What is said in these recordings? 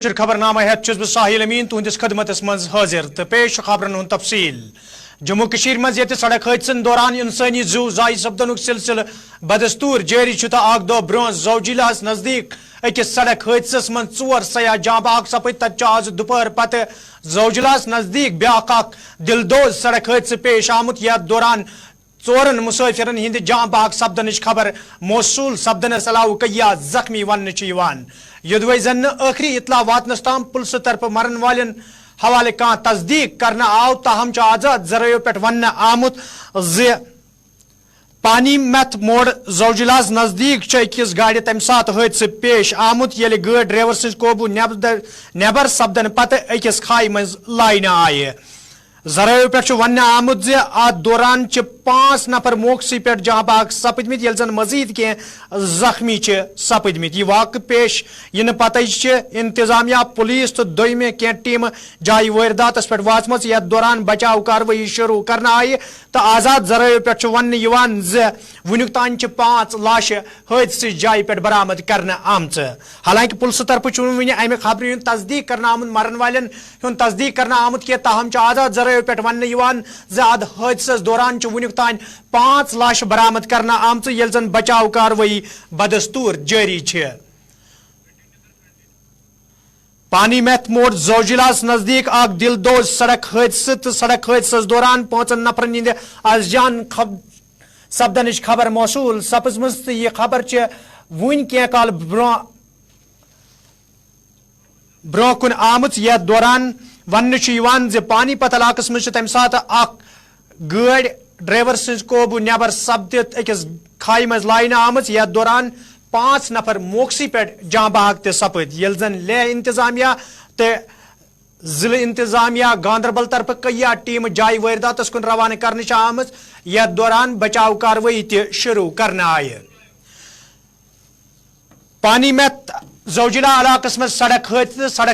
खबरनामा हेत बह साहिल अमीन तुंदिस खदमतस मज हाजिर तो पेश खबरन हुंद तफसील। जम्मू कशीर मज ये सड़क हादसन दौरान इंसानी जू जाय सपदनुक सिलसिल बदस्तूर जारी तो अख दह ब्रोह जोजिलास नजदीक अकिस सड़क हादसस मज 4 सयाह जाँ बहक सपद तत आज दोपहर पत जोजिलास नजदीक ब्याख दिलदोज सड़क हादस पेश आमुत यथ दौरान 4 मुसाफिरन हिंद जाँ बहक सपदनच खबर मौसूल सपदनस अलाव कया जख्मी वन युदवे जन आखिरी इतला वातनस ताम पुलिस तरफ मरन वालन हवाले कह तस्दीक करना आव ताहम आजाद जरायों पे वन आमुत पानी मेथ मोड़ जोजिलास नजदीक अकिस गाड़ी तम सात हादसे पेश आमुत ये गाड़ी ड्राइवर सज काबू नेबर सपदन पत अकिस खाई मज लाइन आये। जरायों पे वन आमुत अत दौरान 5 नफर मौकसी पे जहाँ बहक सपदमित ये जन मजीद कह जख्मी सपदमित यह वाक़ पेश इन पत इंतजामिया पुलिस तो दोमे कह टीम जाय वारदातस पे वाचम यथ दौरान बचाव कार्रवाई शुरू करना आये तो आजाद जरायों पे वन वुनुक तान 5 लाश हादसे जाय पे बरामद करना आमच। हालांकि पुलिस तरफ वन अमि खबर तस्दीक करना आमुत मरन वालन हुंद तस्दीक करना आमुत कि ताहम आजाद जरायों पे वन अद हादसस दौरान वुनुक तान 5 लाश बरामद करना आमच ये जन बचाव कार्रवाई बदस्तूर जारी है। पानी मेथ मोड़ जोजिलास नजदीक अख दिलदोज सड़क हादसस दौरान 5 नफरन हिंद आज जान सपदनच खबर मौसूल सपजम तो यह खबर वन कह काल ब्रोह कुन आमुत यथ दौरान वन पानीपत इलाकस मज तम सात अख गाड़ी ड्राइवर सज काबू नेबर सपदित अकिस खाई मज लाइन आमच यथ दौरान 5 नफर मौकसी पे जाँ बहक त सपद ये जन ले इंतजामिया तो जिले इंतजामिया गांधरबल तरफ कया टीम जाय वारदातस कुन रवाना करने आमच यथ दौरान बचाव कार्रवाई त शुरू करना आये। पानी मेथ जोजिला इलाकस मज सड़क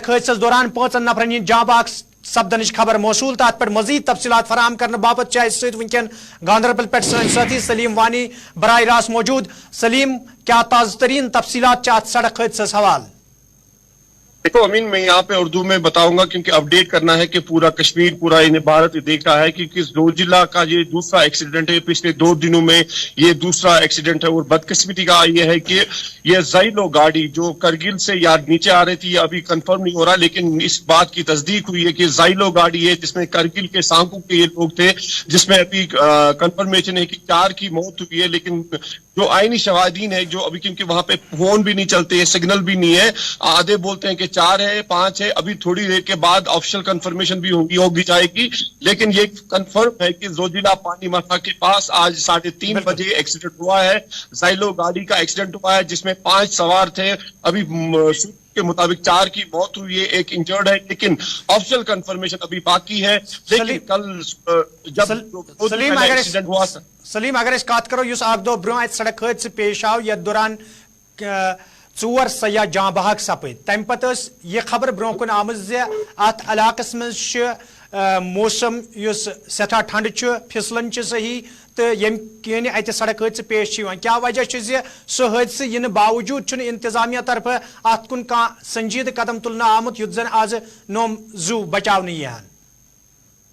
हादसस दौरान 5 नफरन जाँ बहक सपदनच खबर मौसूल तो अत पे मजीद तफसीलात फराम करने बाबत वन गांधरबल पे साथी सलीम वानी बराह रास्त मौजूद। सलीम क्या ताज़ा तरीन तफसीलात सड़क हादसस हवाल? देखो अमीन, मैं यहाँ पे उर्दू में बताऊंगा क्योंकि अपडेट करना है कि पूरा कश्मीर पूरा इन्हें भारत देख रहा है कि जोजिला का ये दूसरा एक्सीडेंट है। पिछले 2 दिनों में ये दूसरा एक्सीडेंट है और बदकिस्मती का ये है कि ये ज़ाइलो गाड़ी जो करगिल से यार नीचे आ रही थी, अभी कंफर्म नहीं हो रहा, लेकिन इस बात की तस्दीक हुई है कि ज़ाइलो गाड़ी है जिसमें करगिल के सांकू के ये लोग थे, जिसमें अभी कंफर्मेशन है कि 4 की मौत हुई है। लेकिन जो आईनी शवाहीदीन है, जो अभी क्योंकि वहां पे फोन भी नहीं चलते हैं, सिग्नल भी नहीं है, आधे बोलते हैं कि 4 है 5 है, अभी थोड़ी देर के बाद ऑफिशियल कंफर्मेशन भी होगी जाएगी। लेकिन ये कंफर्म है कि जोजिला पानी माथा के पास आज 3:30 बजे एक्सीडेंट हुआ है। ज़ाइलो गाड़ी का एक्सीडेंट हुआ है जिसमें 5 सवार थे। अभी के मुताबिक 4 की मौत हुई है, 1 इंजर्ड है, लेकिन ऑफिशियल कंफर्मेशन अभी बाकी है। लेकिन कल जब एक्सीडेंट हुआ सलीम अगर कत करो अख दो ब्रोह सड़क हादसे पेश आव यथ दौरान 4 सयाह जाँ बहक सपद तम पत यह खबर ब्रोह कुन आम अत इलाकस मज मौसम सठा ठंड फिसलन सही तो यम कन अत सड़क हादसे पेश क्या वजह सह हादसे इन बावजूद इंतजामिया तरफ अत कुन संजीद कदम तुलना आमुत युत जन आज नोम जू बचाव यहान?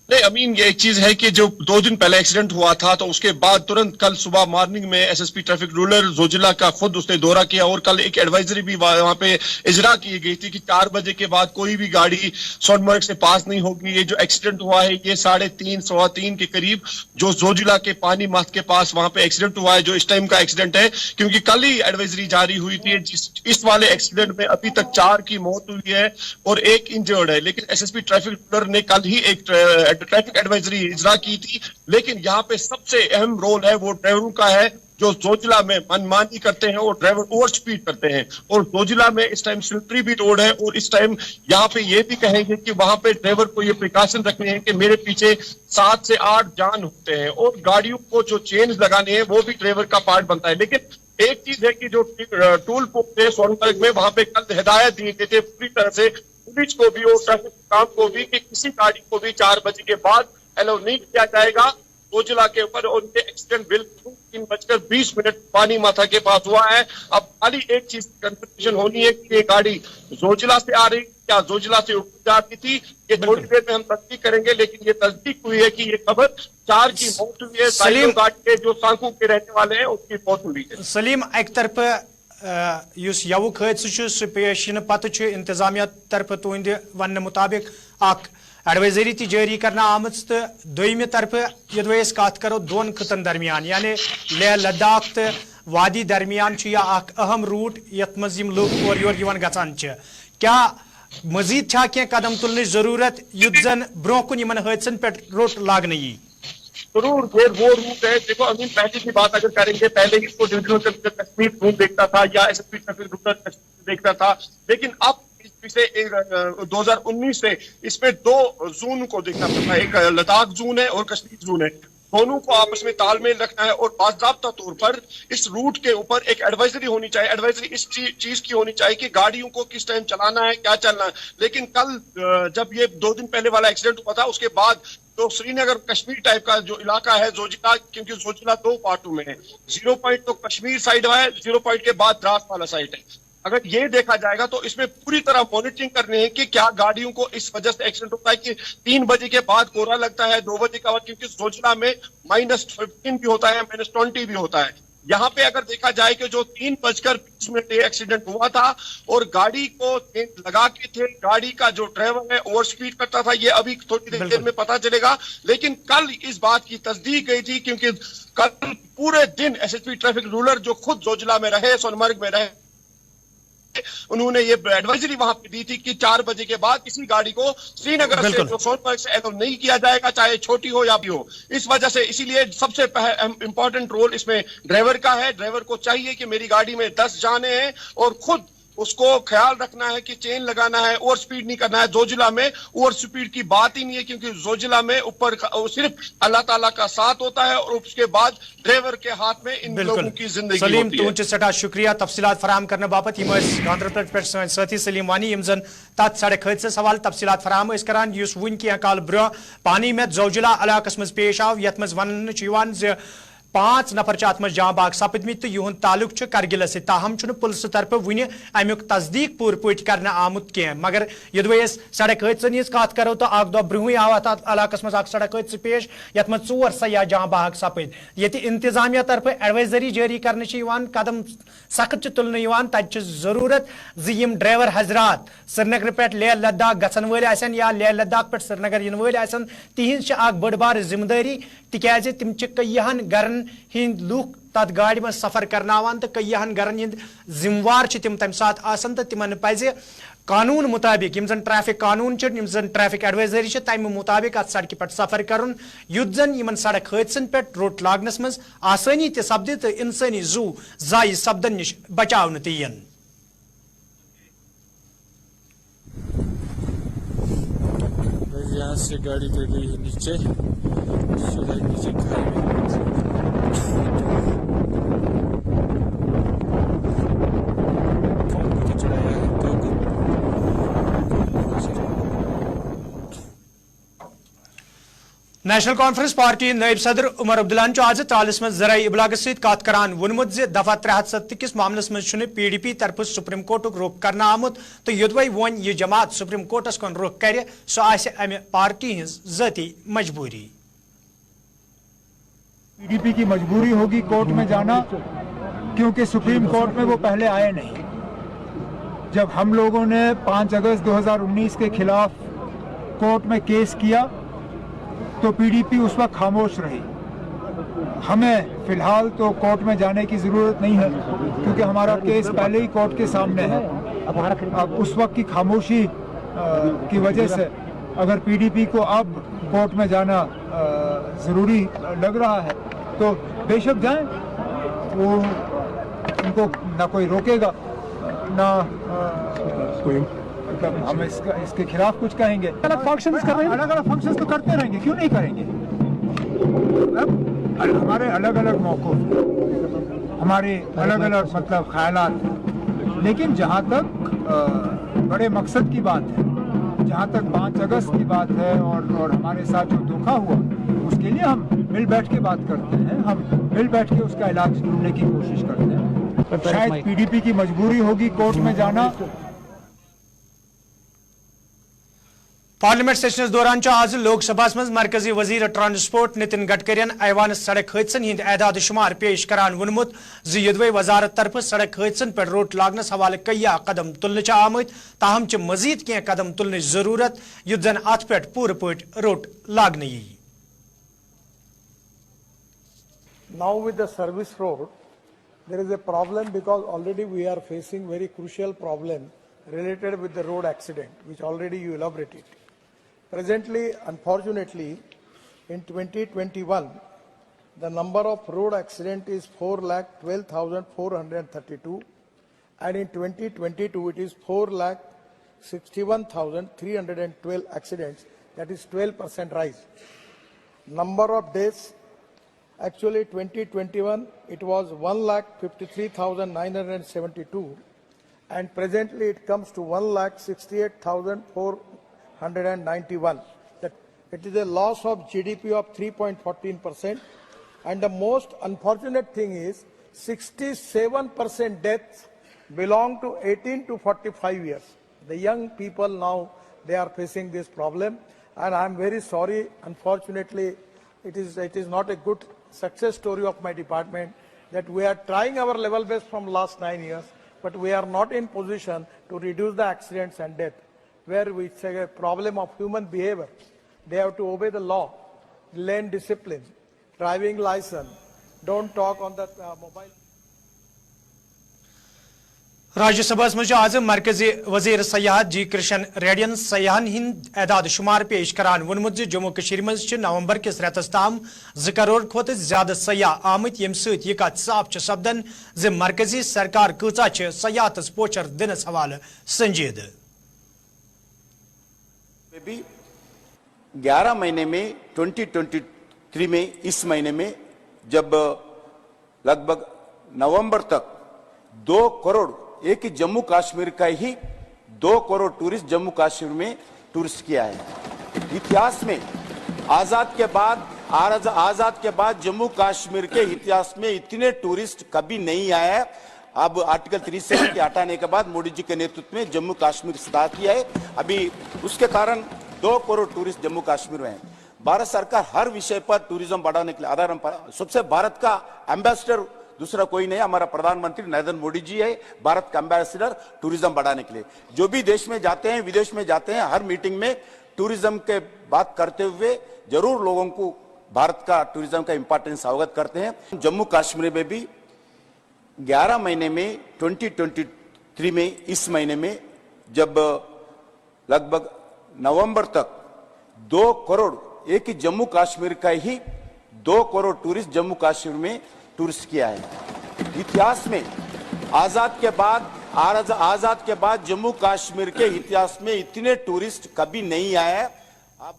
नहीं अमीन, ये एक चीज है कि जो 2 दिन पहले एक्सीडेंट हुआ था तो उसके बाद तुरंत कल सुबह मॉर्निंग में एसएसपी ट्रैफिक रूरल जोजिला का खुद उसने दौरा किया और कल एक एडवाइजरी भी वहां पे इजरा की गई थी कि 4 बजे के बाद कोई भी गाड़ी सोनमर्ग से पास नहीं होगी। ये जो एक्सीडेंट हुआ है ये 3:30 सवा 3 के करीब जो जोजिला के पानी माथ के पास वहां पे एक्सीडेंट हुआ है, जो इस टाइम का एक्सीडेंट है, क्योंकि कल ही एडवाइजरी जारी हुई थी। इस वाले एक्सीडेंट में अभी तक 4 की मौत हुई है और 1 इंजर्ड है। लेकिन एसएसपी ट्रैफिक रूरल ने कल ही एक ट्रैफिक एडवाइजरी इजरा की थी। लेकिन यहाँ पे सबसे अहम रोल है वो ड्राइवरों का है जो जोजिला में मनमानी करते हैं और ड्राइवर ओवर स्पीड करते हैं। और जोजिला में इस टाइम सिल्ट्री भी रोड है और इस टाइम यहाँ पे ये भी कहेंगे कि वहां पे ड्राइवर को ये प्रिकॉशन रखने हैं कि मेरे पीछे 7 से 8 जान होते हैं और गाड़ियों को जो चेंज लगाने हैं वो भी ड्राइवर का पार्ट बनता है। लेकिन एक चीज है कि जो टूल पोस्ट है सोनमर्ग में, वहां पे कल हिदायत दी गई थी पूरी तरह से पुलिस को भी और ट्रैफिक काम को भी कि किसी गाड़ी को भी 4 बजे के बाद अलाउ नहीं किया जाएगा। जोजिला के ऊपर और ये एक्सीडेंट बिल्कुल 3:20 पानी माथा के पास हुआ है। अब खाली एक चीज कंफर्मेशन होनी है कि ये गाड़ी जोजिला से आ रही क्या जोजिला से जा रही थी, ये थोड़ी देर में हम तस्दीक करेंगे, लेकिन ये तस्दीक हुई है कि ये खबर 4 की मौत हुई है। सलीम गाड़ी के जो सांकू के रहने वाले हैं उसकी मौत हुई है। सलीम एक तरफ युस यवुक हादसु सह पेश इन पत इंतजामिया तरफ तुंद वन मुताबिक एडवाइजरी ती जारी करना आमत तो दोयमि तरफ यदि कत करो दोन खतन दरमियान यानी लेह लद्दाख तो वादी दरमियान अहम रूट यथ मज लुक और योर गचान क्या मजीद क्या कदम तुलने जरूरत युद्ध जन ब्रोह कुन इन हादसन पे रोट लागन यी? जरूर ये वो रूट है। देखो अमीन, पहले की बात अगर करेंगे, पहले इसको डिविजनल कश्मीर रूट देखता था या एसएसपी कश्मीर देखता था, लेकिन अब पिछले 2019 से इसमें 2 जोन को देखना पड़ता है, एक लद्दाख जोन है और कश्मीर जोन है। दोनों को आपस में तालमेल रखना है और बाज़ाब्ता तौर पर इस रूट के ऊपर एक एडवाइजरी होनी चाहिए। एडवाइजरी इस चीज की होनी चाहिए कि गाड़ियों को किस टाइम चलाना है, क्या चलना है। लेकिन कल जब ये 2 दिन पहले वाला एक्सीडेंट हुआ था, उसके बाद तो श्रीनगर कश्मीर टाइप का जो इलाका है जोजिला, क्योंकि जोजिला 2 पार्टों में है, 0 पॉइंट तो कश्मीर साइड है, 0 पॉइंट के बाद द्रास वाला साइड है। अगर ये देखा जाएगा तो इसमें पूरी तरह मॉनिटरिंग करनी है कि क्या गाड़ियों को इस वजह से एक्सीडेंट होता है कि 3 बजे के बाद कोहरा लगता है, 2 बजे के बाद, क्योंकि जोजिला में -15 भी होता है, -20 भी होता है। यहाँ पे अगर देखा जाए कि जो 3:20 ये एक्सीडेंट हुआ था और गाड़ी को लगा के थे, गाड़ी का जो ड्राइवर है ओवर स्पीड करता था, ये अभी थोड़ी देर में पता चलेगा। लेकिन कल इस बात की तस्दीक गई थी, क्योंकि कल पूरे दिन एसएसपी ट्रैफिक रूलर जो खुद जोजिला में रहे, सोनमर्ग में रहे, उन्होंने ये एडवाइजरी वहां पे दी थी कि 4 बजे के बाद किसी गाड़ी को श्रीनगर से सोनमर्ग से एलो नहीं किया जाएगा, चाहे छोटी हो या भी हो। इस वजह से इसीलिए सबसे इंपॉर्टेंट रोल इसमें ड्राइवर का है। ड्राइवर को चाहिए कि मेरी गाड़ी में 10 जाने हैं और खुद उसको ख्याल रखना है कि चेन लगाना है, ओवर स्पीड नहीं करना है। जोजिला में ओवर स्पीड की बात ही नहीं है, क्योंकि जोजिला में ऊपर सिर्फ अल्लाह ताला का साथ होता है और उसके बाद ड्राइवर के हाथ में इन लोगों की जिंदगी सलीम होती है। तुंच सटा शुक्रिया तफसीलात फराहम करने बापत गांधरबल पे साथी सलीम वानी यम जन तथ सड़क हादसे हवाल तफसीलात फराहम करान युस वन क्या काल ब्रो पानी में जोजिला इलाकस मज पेश आव यथ मज वन 5 नफर अत मज जाँ बाग सपदमित तो युन ताल्लुक करगिल से ताहम पुलिस तरफ वन अमुक तस्दीक पूर पट कर आमुत कह। मगर यदि सड़क हादसन हज कत करो तो अख दह ब्रोह आव अत इलाकस मज सड़क हादसे पेश यथ मज 4 सयाह जाँ बाग सपद ये इंतजामिया तरफ एडवाइजरी जारी कर कदम सख्त तुलने तब जरूरत जिम ड्राइवर हजरात श्रीनगर पे लेह लद्दाख गसन वाल या लेह लद्दाख पे श्रीनगर इन वाल तिहज बड़ बार जिम्मेदारी तिकाज तिम कईहन गरन हिंद लूख तथ गाड़ी में सफर करनावान तो कईहन गरन हिंद जिम्मेवार तिम तम साथ आसन तो तिमन पज कानून मुताबिक यम जन ट्रैफिक कानून यम जन ट्रैफिक एडवाइजरी तमि मुताबिक अत सड़क पे सफर कर युद्ध जन इन सड़क हादसन पे रोट लागनस मज आसानी त सपद तो इंसानी जू जाय सपदन निश बचाव तीन। यहाँ से गाड़ी गिर गई है नीचे, सीधा नीचे खाई में। नेशनल कॉन्फ्रेंस पार्टी नायब सदर उमर अब्दुल्लान आज तालिस में जराई इबलाग सत करान वोनमुत दफा 307 मामलस मज PDP तरफ सुप्रीम कोर्टुक रुख करना आमुत तो युदवै वन यह जमात सुप्रीम कोर्टस कुन रुख कर सह आसि अमि पार्टी हिंज ज़ाती मजबूरी। PDP की मजबूरी होगी कोर्ट में जाना, क्योंकि सुप्रीम कोर्ट में वो पहले आए नहीं। जब हम लोगों ने 5 अगस्त 2019 के खिलाफ कोर्ट में केस किया तो PDP उस वक्त खामोश रही। हमें फिलहाल तो कोर्ट में जाने की ज़रूरत नहीं है, क्योंकि हमारा केस पहले ही कोर्ट के सामने है। अब उस वक्त की खामोशी की वजह से अगर PDP को अब कोर्ट में जाना ज़रूरी लग रहा है तो बेशक जाएं, वो उनको ना कोई रोकेगा ना कोई, मतलब हम इसके खिलाफ कुछ कहेंगे। अलग फंक्शंस कर रहे हैं, अलग अलग फंक्शंस तो करते रहेंगे, क्यों नहीं करेंगे। हमारे अलग अलग मौक़ों, हमारे अलग अलग मतलब ख्यालात, लेकिन जहाँ तक बड़े मकसद की बात है, जहाँ तक 5 अगस्त की बात है और हमारे साथ जो धोखा हुआ उसके लिए हम मिल बैठ के बात करते हैं, हम मिल बैठ के उसका इलाज ढूंढने की कोशिश करते हैं। शायद पीडीपी की मजबूरी होगी कोर्ट में जाना। पार्लियामेंट सेशनस दौरान आज लोकसभा मज मरकजी वजीर ट्रांसपोर्ट नितिन गडकरियन ऐवान सड़क हादसन हिंद एदाद शुमार पेश करान वोनमुत यदवे वजारत तरफ सड़क हादसन पर रोट लागनस हवाले कया कदम तुलने आमत ताहम मजीद क्या कदम तुलने जरूरत युद्ध जन अत पे पूर पट रोट लागन यी। Now with the service road, there is a problem because already we are facing very crucial problem related with the road accident, which already you elaborated. Presently, unfortunately, in 2021, the number of road accident is 4,12,432, and in 2022 it is 4,61,312 accidents. That is 12% rise. Number of deaths. Actually, 2021, it was 1,53,972, and presently it comes to 1,68,491. That it is a loss of GDP of 3.14%, and the most unfortunate thing is 67% deaths belong to 18 to 45 years. The young people now, they are facing this problem, and I am very sorry. Unfortunately, it is not a good success story of my department that we are trying our level best from last 9 years, but we are not in position to reduce the accidents and death, where we say a problem of human behavior. They have to obey the law, lane discipline, driving license, don't talk on the mobile. Rajya Sabha मज आज मरकजी वजीर सयाहत जी कृष्ण रेड्डियन सयाहन हिंद एदाद शुमार पेश करान वोनमुत जम्मू कश्मीर मज नवंबर किस रेतस ताम 2 करोड़ खोत ज्यादा सयाह आमत यम सत यह कत साफ सपदन ज मरकजी सरकार कचा सयाहतस पोचर दिनस हवाले संजीद। 11 महीने में 2023 में इस महीने में जब लगभग नवंबर तक 2 करोड़ एक ही जम्मू कश्मीर का ही 2 करोड़ टूरिस्ट जम्मू कश्मीर में टूरिस्ट किया है। इतिहास में आजाद के बाद जम्मू कश्मीर के इतिहास में इतने टूरिस्ट कभी नहीं आए हैं। अब आर्टिकल 370 के हटाने के बाद मोदी जी के नेतृत्व में जम्मू कश्मीर सुधार किया है। अभी उसके कारण 2 करोड़ टूरिस्ट जम्मू कश्मीर में हैं। भारत सरकार हर विषय पर टूरिज्म बढ़ाने के लिए आधार सबसे भारत का एम्बेसडर दूसरा कोई नहीं, हमारा प्रधानमंत्री नरेंद्र मोदी जी है भारत का एम्बेसडर टूरिज्म बढ़ाने के लिए। जो भी देश में जाते हैं, विदेश में जाते हैं, हर मीटिंग में टूरिज्म के बात करते हुए जरूर लोगों को भारत का टूरिज्म का इंपॉर्टेंस अवगत करते हैं। जम्मू कश्मीर में भी 11 महीने में 2023 में इस महीने में जब लगभग नवंबर तक 2 करोड़ एक ही जम्मू कश्मीर का ही 2 करोड़ टूरिस्ट जम्मू कश्मीर में टूरिस्ट किया है। इतिहास में आजाद के बाद जम्मू कश्मीर के इतिहास में इतने टूरिस्ट कभी नहीं आए हैं। अब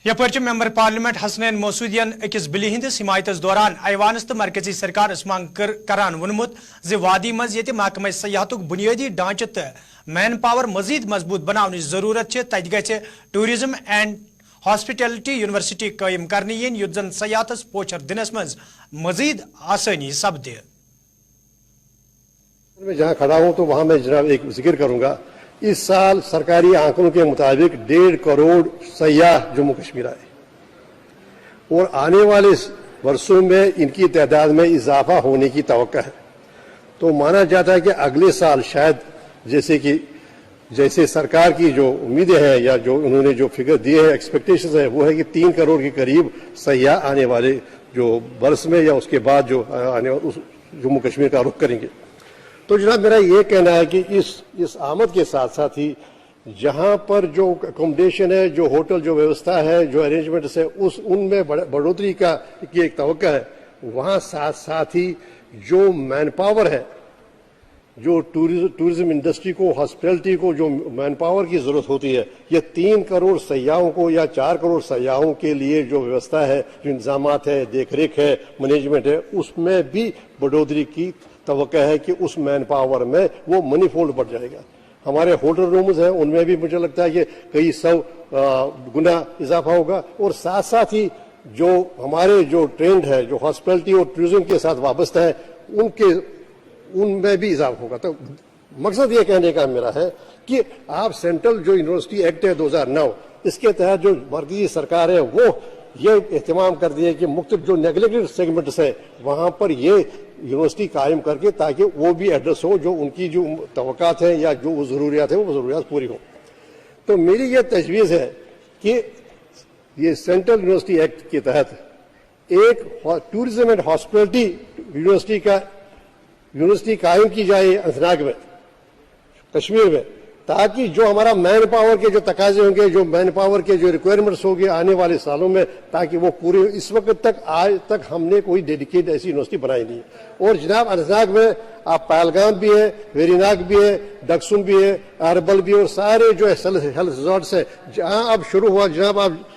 यपर मेंबर पार्लियामेंट हसनैन मसूदियन अकिस बिल हंदिस हिमायतस दौरान ऐवानस तो मरकजी सरकार मांग करान वोनमुत ज वादी मज ये महकमा सयाहतुक बुनियादी ढांचे तो मैन पावर मजीद मजबूत बनाने जरूरत है। तत गि टूरिज्म एंड हॉस्पिटैलिटी यूनिवर्सिटी कायम करने yin युद्ध जन सयाहतस पोचर दिनस मज मजीद आसानी सपदे। मैं जहां खड़ा हूं तो वहां मैं जनाब एक जिक्र करूंगा। इस साल सरकारी आंकड़ों के मुताबिक 1.5 करोड़ सयाह जम्मू कश्मीर आए और आने वाले वर्षों में इनकी तादाद में इजाफा होने की तवक्का है। तो माना जाता है कि अगले साल शायद जैसे सरकार की जो उम्मीदें हैं या जो उन्होंने जो फिगर दिए हैं, एक्सपेक्टेशंस है, वो है कि 3 करोड़ के करीब सयाह आने वाले जो वर्ष में या उसके बाद जो आने वाले जम्मू कश्मीर का रुख करेंगे। तो जनाब मेरा ये कहना है कि इस आमद के साथ साथ ही जहां पर जो अकोमोडेशन है, जो होटल जो व्यवस्था है, जो अरेंजमेंट्स है, उनमें बढ़ोतरी की एक तवक्का है। वहां साथ साथ ही जो मैन पावर है, जो टूरिज्म इंडस्ट्री को, हॉस्पिटैलिटी को जो मैन पावर की जरूरत होती है, ये 3 करोड़ सयाहों को या 4 करोड़ सयाहों के लिए जो व्यवस्था है, जो इंतजामात है, देखरेख है, मैनेजमेंट है, उसमें भी बढ़ोतरी की तवक्का है कि उस मैन पावर में वो मनी फोल्ड बढ़ जाएगा। हमारे होटल रूम्स हैं उनमें भी मुझे लगता है कि कई 100 गुना इजाफा होगा, और साथ साथ ही जो हमारे जो ट्रेंड है, जो हॉस्पिटलिटी और टूरिज्म के साथ वाबस्ता है, उनमें भी इजाफा होगा। तो मकसद ये कहने का मेरा है कि आप सेंट्रल जो यूनिवर्सिटी एक्ट है 2009, इसके तहत जो मरकजी सरकार है वो ये एहतमाम कर दिए कि मुख्तलिफ जो नेगलेक्टेड सेगमेंट्स है वहां पर ये यूनिवर्सिटी कायम करके, ताकि वो भी एड्रेस हो, जो उनकी जो तवक्कात हैं या जो ज़रूरियात है वो ज़रूरियात पूरी हो। तो मेरी ये तजवीज़ है कि ये सेंट्रल यूनिवर्सिटी एक्ट के तहत एक टूरिज्म एंड हॉस्पिटलिटी यूनिवर्सिटी कायम की जाए अनंतनाग में, कश्मीर में, ताकि जो हमारा मैन पावर के जो तकाजे होंगे, जो मैन पावर के जो रिक्वायरमेंट्स होंगे आने वाले सालों में, ताकि वो पूरे, इस वक्त तक आज तक हमने कोई डेडिकेट ऐसी यूनिवर्सिटी बनाई नहीं। और जनाब अनंतनाग में आप पहलगाम भी है, वेरीनाग भी है, डक्सुन भी है, अरबल भी है, और सारे जो हेल्थ रिजॉर्ट्स है जहां अब शुरू हुआ। जनाब आप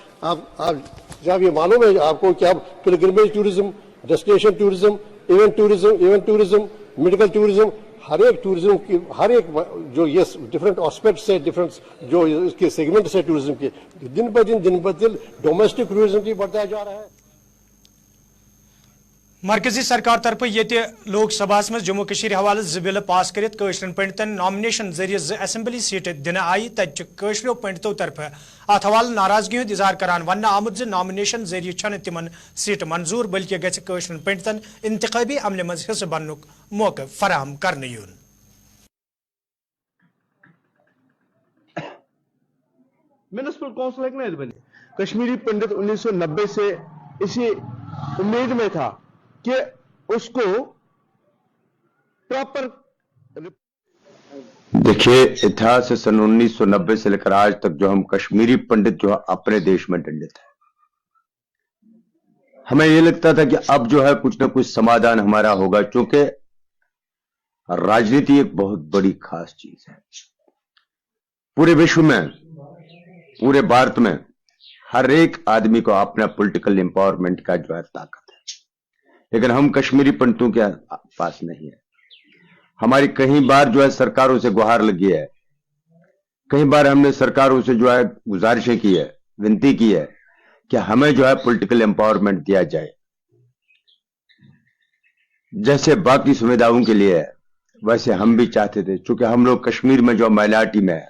जनाब ये मालूम है आपको कि अब pilgrimage tourism, destination tourism, event tourism, medical tourism, हर एक टूरिज्म की हर एक जो ये डिफरेंट एस्पेक्ट्स है, डिफरेंट जो इसके सेगमेंट्स है टूरिज्म के, दिन ब दिन डोमेस्टिक टूरिज्म भी बढ़ता जा रहा है। मरकजी सरकार तरफ ये लोकसभा में जम्मू कश्मीर हवाले ज बिल पास कर पंडितन नॉमिनेशन जरिए असेंबली सीट दिन आई, तशरो पंडितों तरफ अत हवाले नाराजगी हूं इजहार करान वन आमुत नॉमिनेशन जरिए छन तिमन सीट मंजूर, बल्कि गश्मीर पंडितन इंतखाबी अमले मज हिस्स बन मौका फराहम कर यून। म्यूनिसिपल काउंसिल बने कश्मीरी पंडित 1990 से इसी उम्मीद में था कि उसको प्रॉपर। देखिए, इतिहास है सन 1990 से लेकर आज तक जो हम कश्मीरी पंडित जो है अपने देश में दंडित है। हमें यह लगता था कि अब जो है कुछ ना कुछ समाधान हमारा होगा, क्योंकि राजनीति एक बहुत बड़ी खास चीज है। पूरे विश्व में, पूरे भारत में हर एक आदमी को अपना पॉलिटिकल एम्पावरमेंट का जो है ताकत है, लेकिन हम कश्मीरी पंडितों के पास नहीं है। हमारी कई बार जो है सरकारों से गुहार लगी है, कई बार हमने सरकारों से जो है गुजारिशें की है, विनती की है कि हमें जो है पॉलिटिकल एम्पावरमेंट दिया जाए, जैसे बाकी सुविधाओं के लिए है वैसे हम भी चाहते थे। चूंकि हम लोग कश्मीर में जो माइनॉरिटी में है,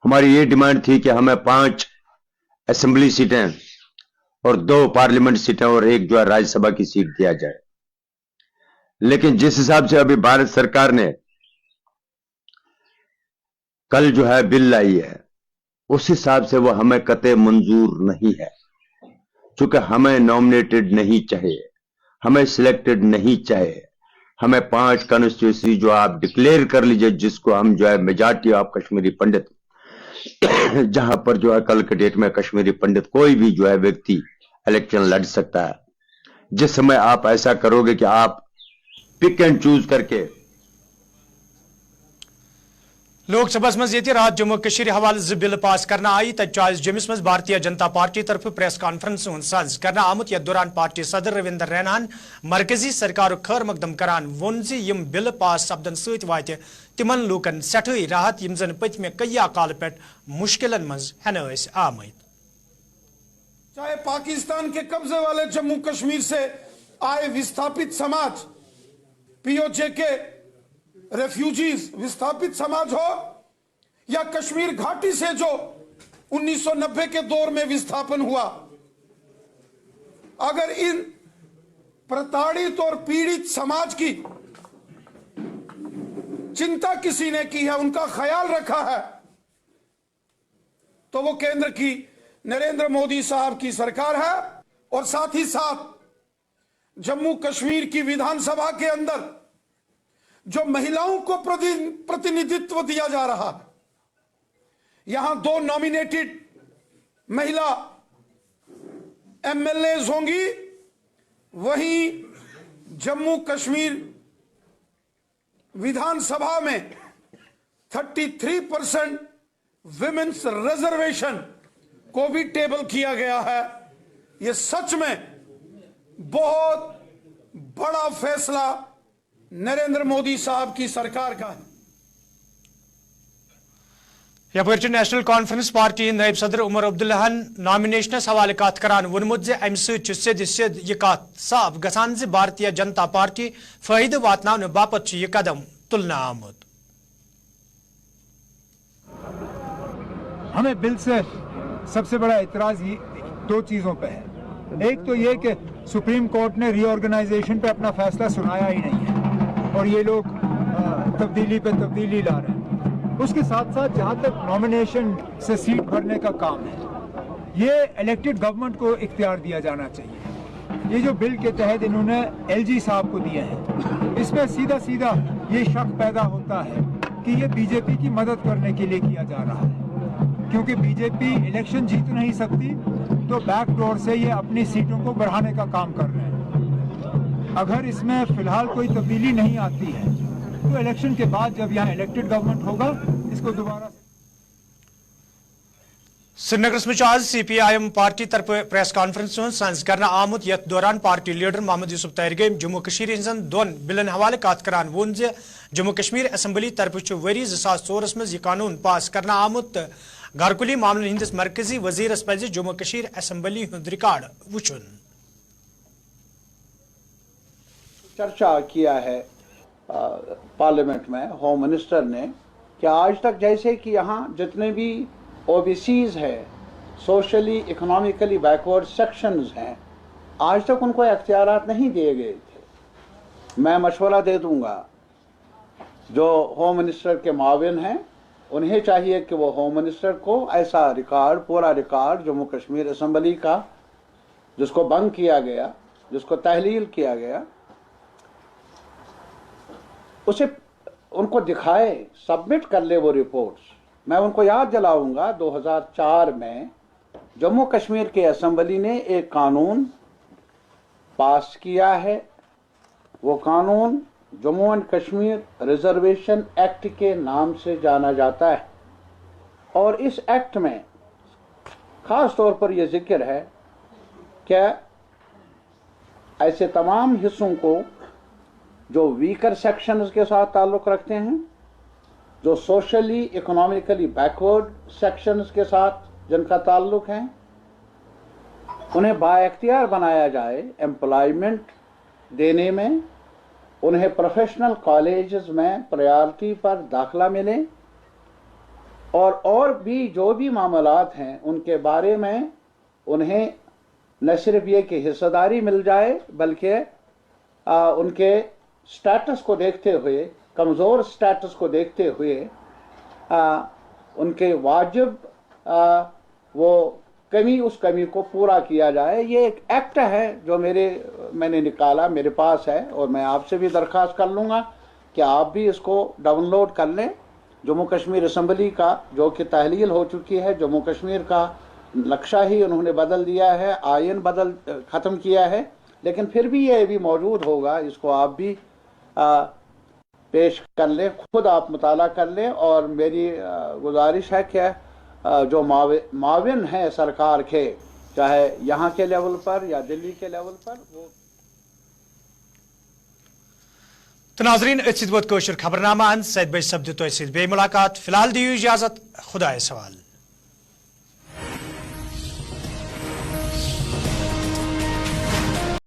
हमारी ये डिमांड थी कि हमें 5 असेंबली सीटें और 2 पार्लियामेंट सीटें और 1 जो है राज्यसभा की सीट दिया जाए। लेकिन जिस हिसाब से अभी भारत सरकार ने कल जो है बिल लाई है, उस हिसाब से वो हमें कतई मंजूर नहीं है। चूंकि हमें नॉमिनेटेड नहीं चाहिए, हमें सिलेक्टेड नहीं चाहिए, हमें 5 कॉन्स्टिट्यूंसी जो आप डिक्लेयर कर लीजिए, जिसको हम जो है मेजॉरिटी ऑफ कश्मीरी पंडित, जहां पर जो है कल के डेट में कश्मीरी पंडित कोई भी जो है व्यक्ति इलेक्शन लड़ सकता है। जिस समय आप ऐसा करोगे कि आप पिक एंड चूज करके लोकसभा मज ये रात जम्मू कश्मीर हवाले ज बिल पास करना आई, तज जम्मू मज भारतीय जनता पार्टी तरफ प्रेस कॉन्फ्रेंस सज करना आमुत, यथ दौरान पार्टी सदर रविंदर रैनान मरकजी सरकार खैर मकदम करान वोन यम बिल पास सपदन सत वात तिमन लूकन सठई राहत यम जन पत्मे कई काल पे मुश्किलन मज हेन आमद। चाहे पाकिस्तान के कब्जे वाले जम्मू कश्मीर से आए विस्थापित समाज, पीओजे के रेफ्यूजीज विस्थापित समाज हो, या कश्मीर घाटी से जो 1990 के दौर में विस्थापन हुआ, अगर इन प्रताड़ित और पीड़ित समाज की चिंता किसी ने की है, उनका ख्याल रखा है, तो वो केंद्र की नरेंद्र मोदी साहब की सरकार है। और साथ ही साथ जम्मू कश्मीर की विधानसभा के अंदर जो महिलाओं को प्रतिनिधित्व दिया जा रहा है, यहां 2 नॉमिनेटेड महिला एमएलएज होंगी, वहीं जम्मू कश्मीर विधानसभा में 33% विमेन्स रिजर्वेशन को भी टेबल किया गया है। यह सच में बहुत बड़ा फैसला नरेंद्र मोदी साहब की सरकार का है। یپر نیشنل کانفرنس پارٹی نائب صدر عمر عبداللہن نامنیشنس حوالہ کت کران وونمت امہ سید سید یہ کت صاف گژھان ز بھارتیہ جنتا پارٹی فائدہ واتناؤن باپت یہ قدم تلنا آمت. ہمیں بل سے سب سے بڑا اعتراض دو چیزوں پہ ہے. ایک تو یہ کہ سپریم کورٹ نے ری آرگنائزیشن پہ اپنا فیصلہ سنایا ہی نہیں ہے اور یہ لوگ تبدیلی پہ تبدیلی لا رہے ہیں. اس کے ساتھ ساتھ جہاں تک نامنیشن سے سیٹ بھرنے کا کام ہے یہ الیکٹڈ گورنمنٹ کو اختیار دیا جانا چاہیے. یہ جو بل کے تحت انہوں نے ایل جی صاحب کو دیے ہیں اس میں سیدھا سیدھا یہ شک پیدا ہوتا ہے کہ یہ بی جے پی کی مدد کرنے کے لیے کیا جا رہا ہے کیونکہ بی جے پی الیکشن جیت نہیں سکتی تو بیک ڈور سے یہ اپنی سیٹوں کو بڑھانے کا کام کر رہے ہیں. اگر اس میں فی الحال کوئی تبدیلی نہیں آتی ہے تو الیکشن کے بعد جب یہاں الیکٹڈ گورنمنٹ ہوگا اس کو دوبارہ سری نگر میں آج سی پی آئی ایم پارٹی طرف پریس کانفرنس سنز کرنا آمت یت دوران پارٹی لیڈر محمد یوسف تارگیم جموں کشمیر ہزن دون بلن حوالہ کت کران وون ز جموں کشمیر اسمبلی طرف وری 2004 مز یہ قانون پاس کرنا آمت گھرکلی معاملن ہندس مرکزی وزیرس پز جموں کشمیر اسمبلی ہند ریکارڈ وچن. چرچا کیا ہے پارلیمنٹ میں ہوم منسٹر نے کہ آج تک جیسے کہ یہاں جتنے بھی او بی سیز ہے سوشلی اکنامیکلی بیکورڈ سیکشنز ہیں آج تک ان کو اختیارات نہیں دیے گئے تھے. میں مشورہ دے دوں گا جو ہوم منسٹر کے معاون ہیں انہیں چاہیے کہ وہ ہوم منسٹر کو ایسا ریکارڈ پورا ریکارڈ جموں کشمیر اسمبلی کا جس کو بنگ کیا گیا جس کو تحلیل کیا گیا اسے ان کو دکھائے سبمٹ کر لے وہ رپورٹس. میں ان کو یاد دلاؤں گا 2004 میں جموں کشمیر کے اسمبلی نے ایک قانون پاس کیا ہے. وہ قانون Jammu and Kashmir reservation act کے نام سے جانا جاتا ہے اور اس ایکٹ میں خاص طور پر یہ ذکر ہے کہ ایسے تمام حصوں کو جو ویکر سیکشنز کے ساتھ تعلق رکھتے ہیں جو سوشلی اکنامیکلی بیکورڈ سیکشنز کے ساتھ جن کا تعلق ہے انہیں بااختیار بنایا جائے امپلائمنٹ دینے میں انہیں پروفیشنل کالجز میں پریارٹی پر داخلہ ملے اور بھی جو بھی معاملات ہیں ان کے بارے میں انہیں نہ صرف یہ کہ حصہ داری مل جائے بلکہ ان کے سٹیٹس کو دیکھتے ہوئے کمزور سٹیٹس کو دیکھتے ہوئے ان کے واجب وہ کمی اس کمی کو پورا کیا جائے. یہ ایک ایکٹ ہے جو میں نے نکالا میرے پاس ہے اور میں آپ سے بھی درخواست کر لوں گا کہ آپ بھی اس کو ڈاؤن لوڈ کر لیں. جموں کشمیر اسمبلی کا جو کہ تحلیل ہو چکی ہے جموں کشمیر کا نقشہ ہی انہوں نے بدل دیا ہے آئین ختم کیا ہے لیکن پھر بھی یہ بھی موجود ہوگا. اس کو آپ بھی پیش کر لیں خود آپ مطالعہ کر لیں اور میری گزارش ہے کہ جو معاون ہیں سرکار کے چاہے یہاں کے لیول پر یا دلی کے لیول پر وہ تو ناظرین اتھ ووت خبرنامہ سید بج سپد تہ سی بے ملاقات فی الحال دیو اجازت خدا سوال.